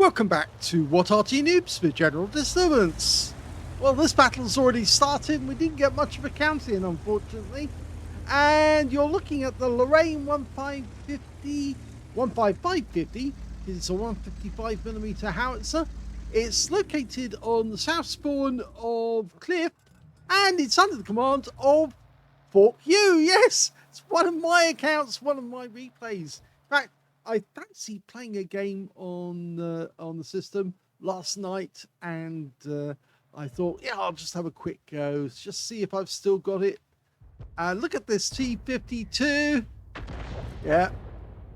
Welcome back to What Arty Noobs with General Disturbance. Well, this battle's already started. We didn't get much of a count in, unfortunately. And you're looking at the Lorraine 15550. It's a 155mm howitzer. It's located on the south spawn of Cliff, and it's under the command of Fork U. Yes, it's one of my accounts, one of my replays. In fact, I fancied playing a game on the system last night, and I thought, yeah, I'll just have a quick go, just see if I've still got it. And look at this T52. Yeah,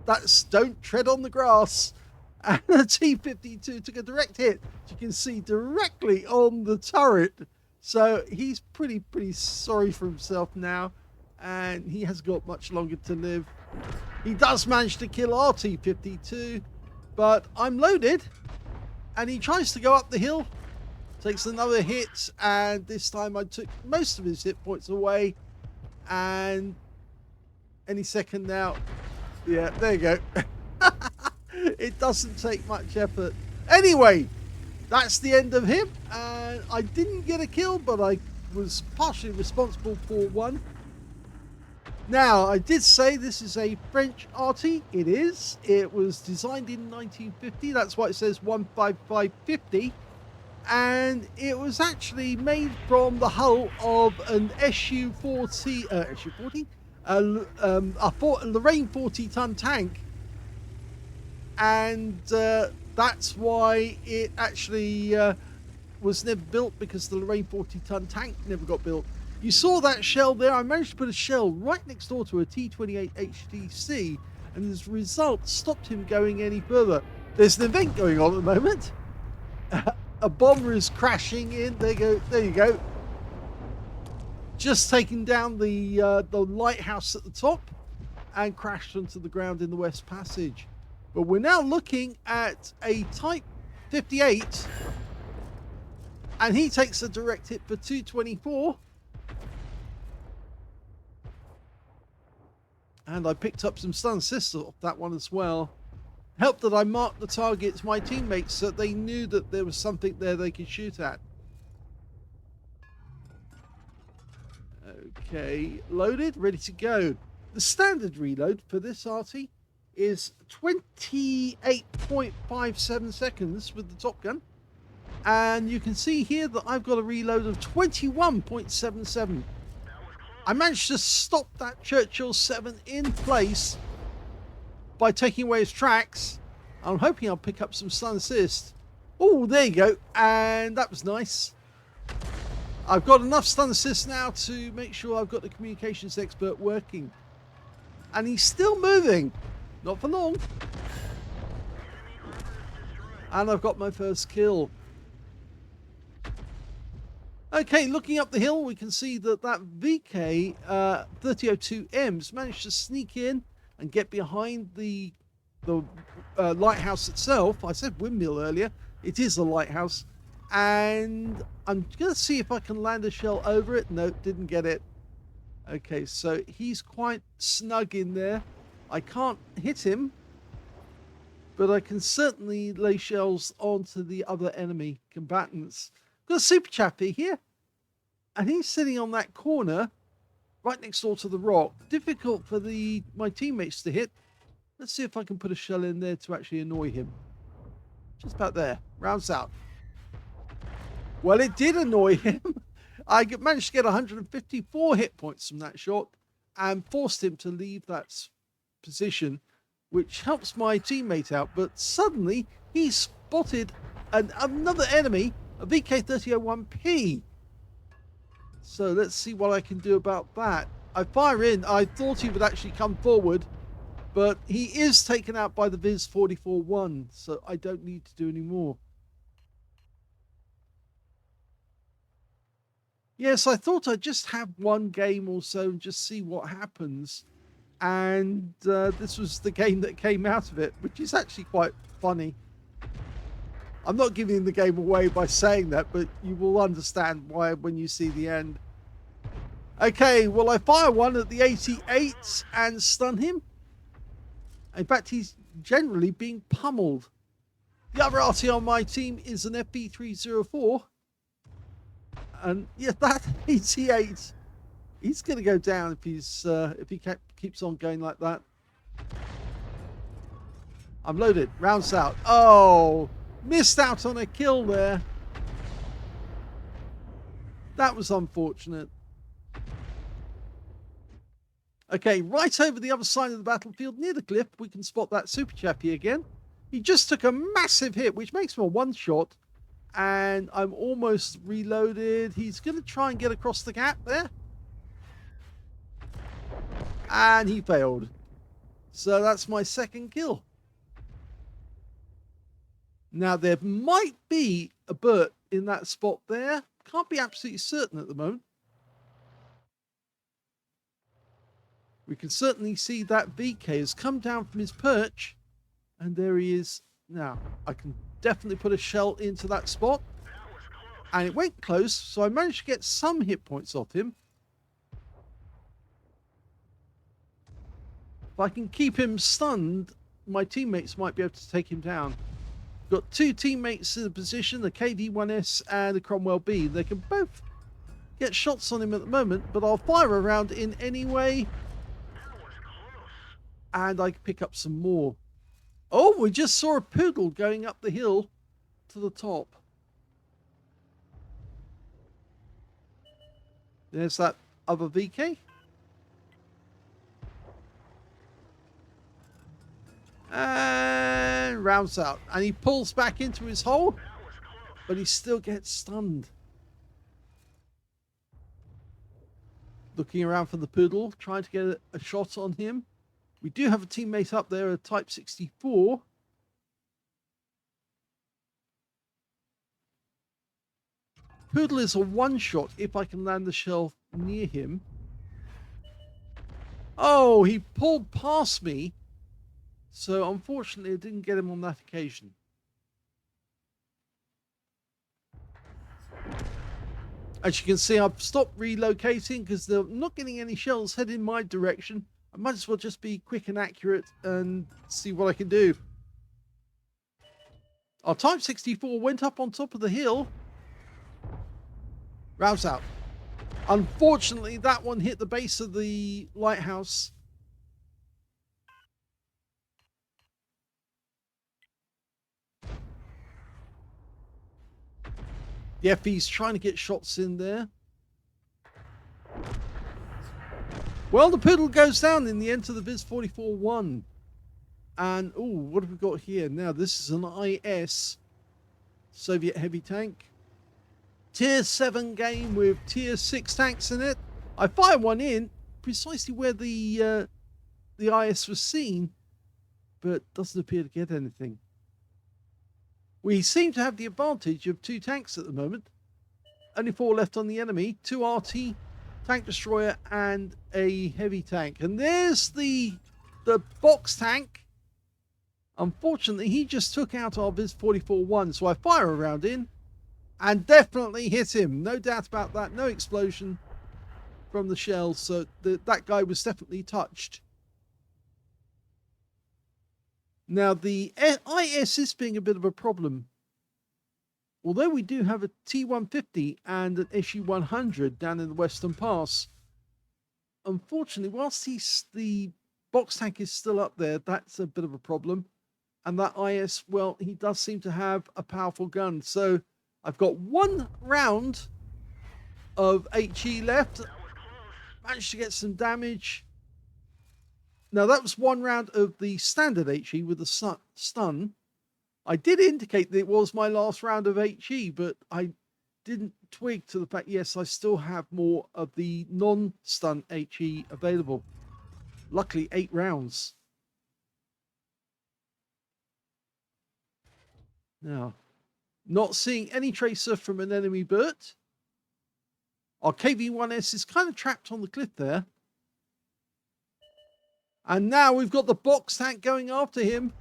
that's don't tread on the grass. And the T52 took a direct hit, as you can see, directly on the turret. So he's pretty sorry for himself now, and he hasn't got much longer to live. He does manage to kill Arty 52, but I'm loaded, and he tries to go up the hill, takes another hit, and this time I took most of his hit points away, and any second now, yeah, there you go. It doesn't take much effort. Anyway, that's the end of him, and I didn't get a kill, but I was partially responsible for one. Now, I did say this is a French Arty. It is. It was designed in 1950. That's why it says 15550. And it was actually made from the hull of an SU-40, a Lorraine 40-ton tank. And that's why it actually was never built, because the Lorraine 40-ton tank never got built. You saw that shell there. I managed to put a shell right next door to a T28 HDC, and as a result stopped him going any further. There's an event going on at the moment. A bomber is crashing in. There you go. Just taking down the lighthouse at the top and crashed onto the ground in the West Passage. But we're now looking at a Type 58, and he takes a direct hit for 224. And I picked up some stun assists off that one as well. Helped that I marked the targets, my teammates, so they knew that there was something there they could shoot at. Okay, loaded, ready to go. The standard reload for this Arty is 28.57 seconds with the Top Gun. And you can see here that I've got a reload of 21.77. I managed to stop that Churchill 7 in place by taking away his tracks. I'm hoping I'll pick up some stun assist. Oh, there you go. And that was nice. I've got enough stun assist now to make sure I've got the communications expert working. And he's still moving. Not for long. And I've got my first kill. Okay, looking up the hill, we can see that VK 3002M's managed to sneak in and get behind the lighthouse itself. I said windmill earlier. It is a lighthouse. And I'm going to see if I can land a shell over it. No, didn't get it. Okay, so he's quite snug in there. I can't hit him, but I can certainly lay shells onto the other enemy combatants. Got a Super Chappy here, and he's sitting on that corner right next door to the rock. Difficult for my teammates to hit. Let's see if I can put a shell in there to actually annoy him. Just about there. Rounds out. Well, it did annoy him. I managed to get 154 hit points from that shot and forced him to leave that position, which helps my teammate out. But suddenly he spotted another enemy, a VK3001P. So let's see what I can do about that. I fire in. I thought he would actually come forward, but he is taken out by the Viz 44-1, so I don't need to do any more. Yes, I thought I'd just have one game or so and just see what happens. And this was the game that came out of it, which is actually quite funny. I'm not giving the game away by saying that, but you will understand why when you see the end. Okay, well, I fire one at the 88 and stun him. In fact, he's generally being pummeled. The other Arty on my team is an FB304. And yeah, that ET8, he's going to go down if he keeps on going like that. I'm loaded. Rounds out. Oh, missed out on a kill there. That was unfortunate. Okay, right over the other side of the battlefield, near the cliff, we can spot that super chappie again. He just took a massive hit, which makes him a one-shot. And I'm almost reloaded. He's going to try and get across the gap there. And he failed. So that's my second kill. Now, there might be a Burt in that spot there. Can't be absolutely certain at the moment. We can certainly see that VK has come down from his perch. And there he is. Now, I can definitely put a shell into that spot. And it went close, so I managed to get some hit points off him. If I can keep him stunned, my teammates might be able to take him down. Got two teammates in a position, the KV-1S and the Cromwell B. They can both get shots on him at the moment, but I'll fire a round in anyway. And I can pick up some more. Oh, we just saw a poodle going up the hill to the top. There's that other VK. And rounds out. And he pulls back into his hole, but he still gets stunned. Looking around for the poodle, trying to get a shot on him. We do have a teammate up there, a Type 64. Poodle is a one-shot if I can land the shell near him. Oh, he pulled past me. So unfortunately, I didn't get him on that occasion. As you can see, I've stopped relocating because they're not getting any shells heading my direction. I might as well just be quick and accurate and see what I can do. Our Type 64 went up on top of the hill. Rouse out. Unfortunately, that one hit the base of the lighthouse. The FB's trying to get shots in there. Well, the poodle goes down in the end to the Viz 44-1. And, oh, what have we got here? Now, this is an IS Soviet heavy tank. Tier 7 game with Tier 6 tanks in it. I fired one in precisely where the IS was seen, but doesn't appear to get anything. We seem to have the advantage of two tanks at the moment. Only 4 left on the enemy. 2 Arty, tank destroyer, and a heavy tank. And there's the box tank. Unfortunately, he just took out our Viz 44-1, so I fire a round in and definitely hit him. No doubt about that. No explosion from the shell, so that guy was definitely touched. Now, the IS is being a bit of a problem. Although we do have a T-150 and an SU-100 down in the Western Pass, unfortunately, whilst the box tank is still up there, that's a bit of a problem. And that IS, well, he does seem to have a powerful gun. So I've got 1 round of HE left. Managed to get some damage. Now, that was 1 round of the standard HE with the stun. I did indicate that it was my last round of HE, but I didn't twig to the fact, yes, I still have more of the non-stun HE available. Luckily, 8 rounds. Now, not seeing any tracer from an enemy Burt. Our KV-1S is kind of trapped on the cliff there. And now we've got the box tank going after him.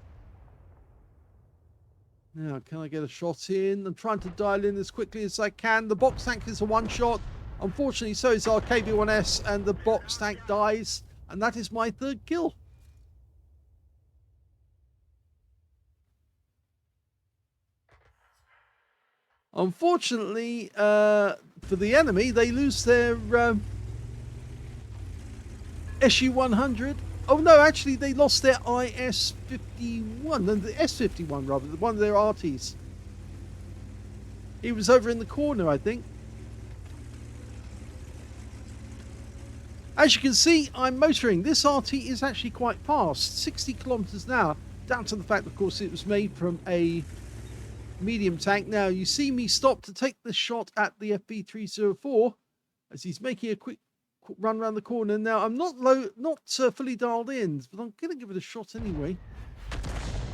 Now, can I get a shot in? I'm trying to dial in as quickly as I can. The box tank is a one-shot. Unfortunately, so is our KV-1S, and the box tank dies. And that is my 3rd kill. Unfortunately, for the enemy, they lose their SU-100. Oh no, actually they lost their IS-51, and the S-51 rather, one of their Artys. He was over in the corner, I think. As you can see, I'm motoring. This Arty is actually quite fast, 60 kilometers an hour, down to the fact, of course, it was made from a medium tank. Now, you see me stop to take the shot at the FP304 as he's making a quick run around the corner. Now, I'm not fully dialed in, but I'm going to give it a shot anyway.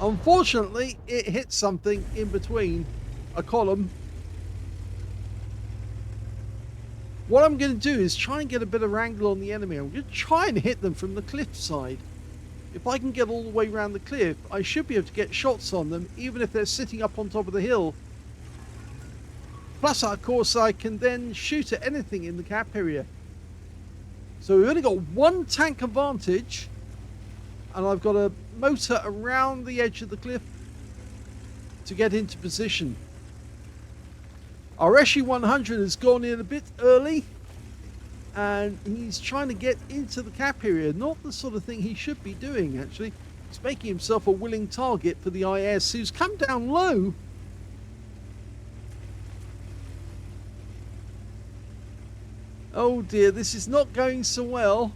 Unfortunately, it hit something in between a column. What I'm going to do is try and get a better angle on the enemy. I'm going to try and hit them from the cliff side. If I can get all the way around the cliff, I should be able to get shots on them, even if they're sitting up on top of the hill. Plus, of course, I can then shoot at anything in the cap area. So we've only got one tank advantage, and I've got a motor around the edge of the cliff to get into position. Our SU-100 has gone in a bit early, and he's trying to get into the cap area. Not the sort of thing he should be doing, actually. He's making himself a willing target for the IS, who's come down low. Oh dear, this is not going so well.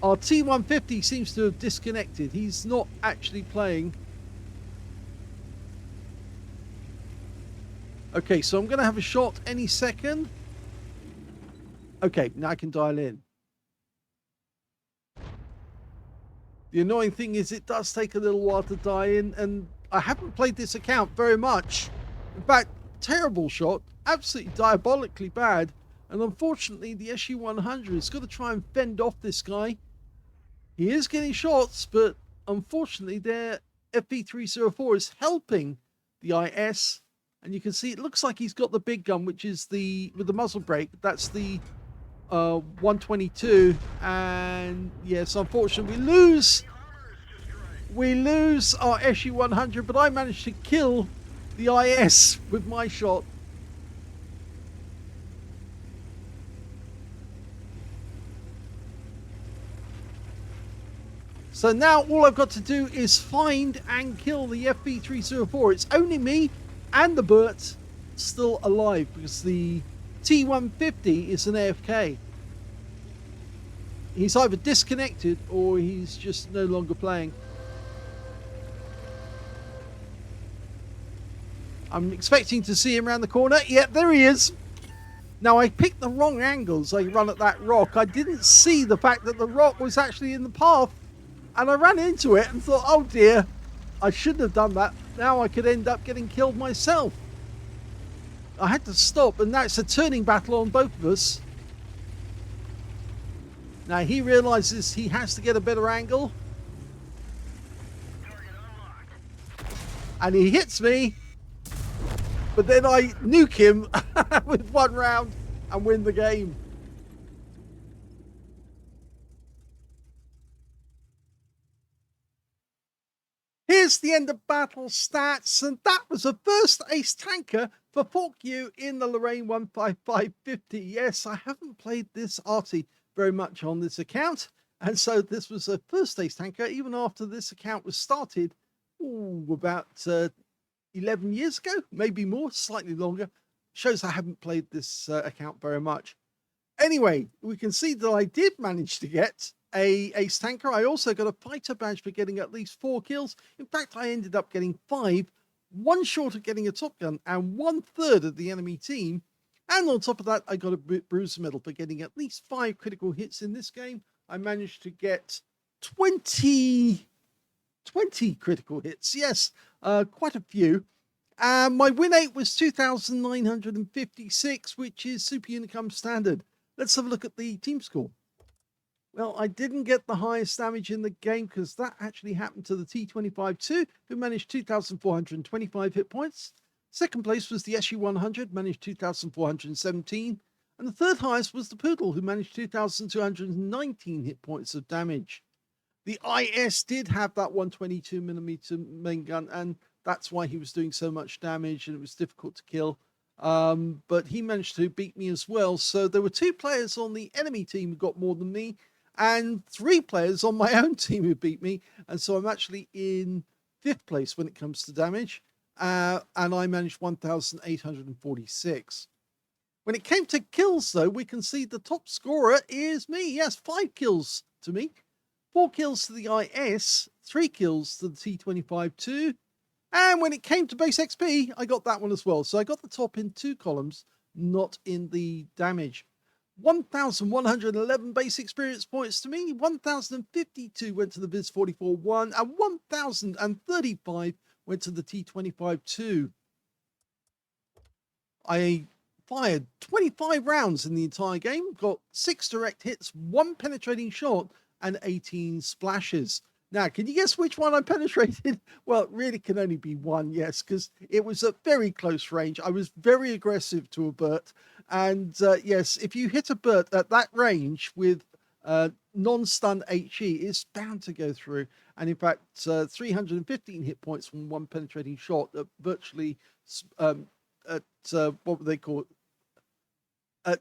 Our T-150 seems to have disconnected. He's not actually playing. Okay, so I'm going to have a shot any second. Okay, now I can dial in. The annoying thing is it does take a little while to dial in, and I haven't played this account very much. In fact, terrible shot, absolutely diabolically bad, and unfortunately the SU-100 has got to try and fend off this guy. He is getting shots, but unfortunately their FP304 is helping the IS. And you can see it looks like he's got the big gun, which is with the muzzle brake. That's the 122. And yes, unfortunately, we lose our SU-100, but I managed to kill the IS with my shot. So now all I've got to do is find and kill the FP304. It's only me and the Burt still alive, because the T-150 is an AFK. He's either disconnected or he's just no longer playing. I'm expecting to see him around the corner. Yep, there he is. Now, I picked the wrong angles. I run at that rock. I didn't see the fact that the rock was actually in the path, and I ran into it and thought, oh dear, I shouldn't have done that. Now I could end up getting killed myself. I had to stop, and now it's a turning battle on both of us. Now he realizes he has to get a better angle. And he hits me. But then I nuke him with one round and win the game. Here's the end of battle stats, and that was a first ace tanker for Fork U in the Lorraine 15550. Yes, I haven't played this Arty very much on this account, and so this was a first ace tanker even after this account was started about 11 years ago, maybe more, slightly longer. Shows I haven't played this account very much. Anyway, we can see that I did manage to get a ace tanker. I also got a fighter badge for getting at least 4 kills. In fact, I ended up getting 5, one short of getting a top gun and 1/3 of the enemy team. And on top of that, I got a bruiser medal for getting at least 5 critical hits in this game. I managed to get 20 critical hits. Yes, quite a few. My win rate was 2,956, which is Super Unicum standard. Let's have a look at the team score. Well, I didn't get the highest damage in the game because that actually happened to the T25-2, who managed 2,425 hit points. Second place was the SU-100, managed 2,417. And the third highest was the Poodle, who managed 2,219 hit points of damage. The IS did have that 122mm main gun, and that's why he was doing so much damage, and it was difficult to kill. but he managed to beat me as well. So there were 2 players on the enemy team who got more than me, and 3 players on my own team who beat me. And so I'm actually in 5th place when it comes to damage, and I managed 1,846. When it came to kills, though, we can see the top scorer is me. Yes, 5 kills to me, 4 kills to the IS, 3 kills to the T25-2. And when it came to base XP, I got that one as well. So I got the top in 2 columns, not in the damage. 1,111 base experience points to me, 1,052 went to the Viz 44-1, and 1,035 went to the T25-2. I fired 25 rounds in the entire game, got 6 direct hits, 1 penetrating shot, and 18 splashes. Now, can you guess which one I penetrated? Well, it really can only be one, yes, because it was at very close range. I was very aggressive to a Burt. And yes, if you hit a Burt at that range with non-stun HE, it's bound to go through. And in fact, 315 hit points from 1 penetrating shot at virtually, at what would they call it? At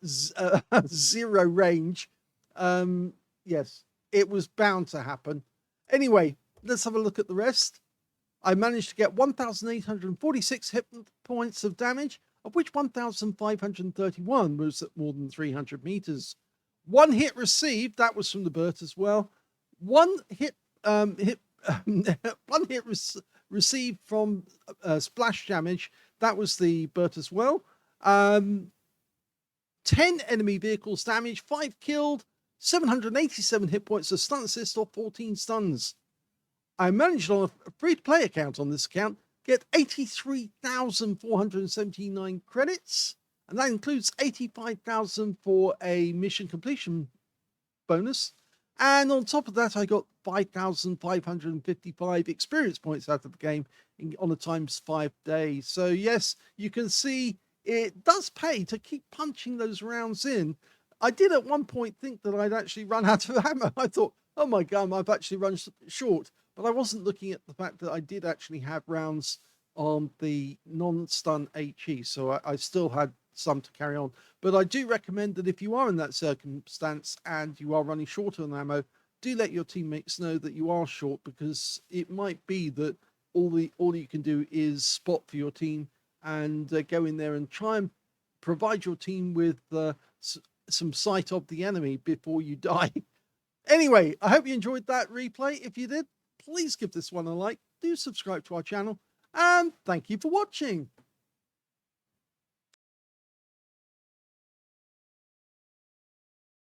0 range. Yes, it was bound to happen. Anyway, let's have a look at the rest. I managed to get 1,846 hit points of damage, of which 1,531 was at more than 300 meters. 1 hit received, that was from the Burt as well. 1 hit, one hit received from splash damage, that was the Burt as well. 10 enemy vehicles damaged, 5 killed, 787 hit points of stun assist or 14 stuns. I managed on a free-to-play account on this account get 83,479 credits, and that includes 85,000 for a mission completion bonus. And on top of that, I got 5,555 experience points out of the game on a ×5 days. So yes, you can see it does pay to keep punching those rounds in. I did at one point think that I'd actually run out of ammo. I thought, oh my God, I've actually run short. But I wasn't looking at the fact that I did actually have rounds on the non-stun HE. So I still had some to carry on. But I do recommend that if you are in that circumstance and you are running short on ammo, do let your teammates know that you are short, because it might be that all you can do is spot for your team and go in there and try and provide your team with some sight of the enemy before you die. Anyway, I hope you enjoyed that replay. If you did, please give this one a like, do subscribe to our channel, and thank you for watching.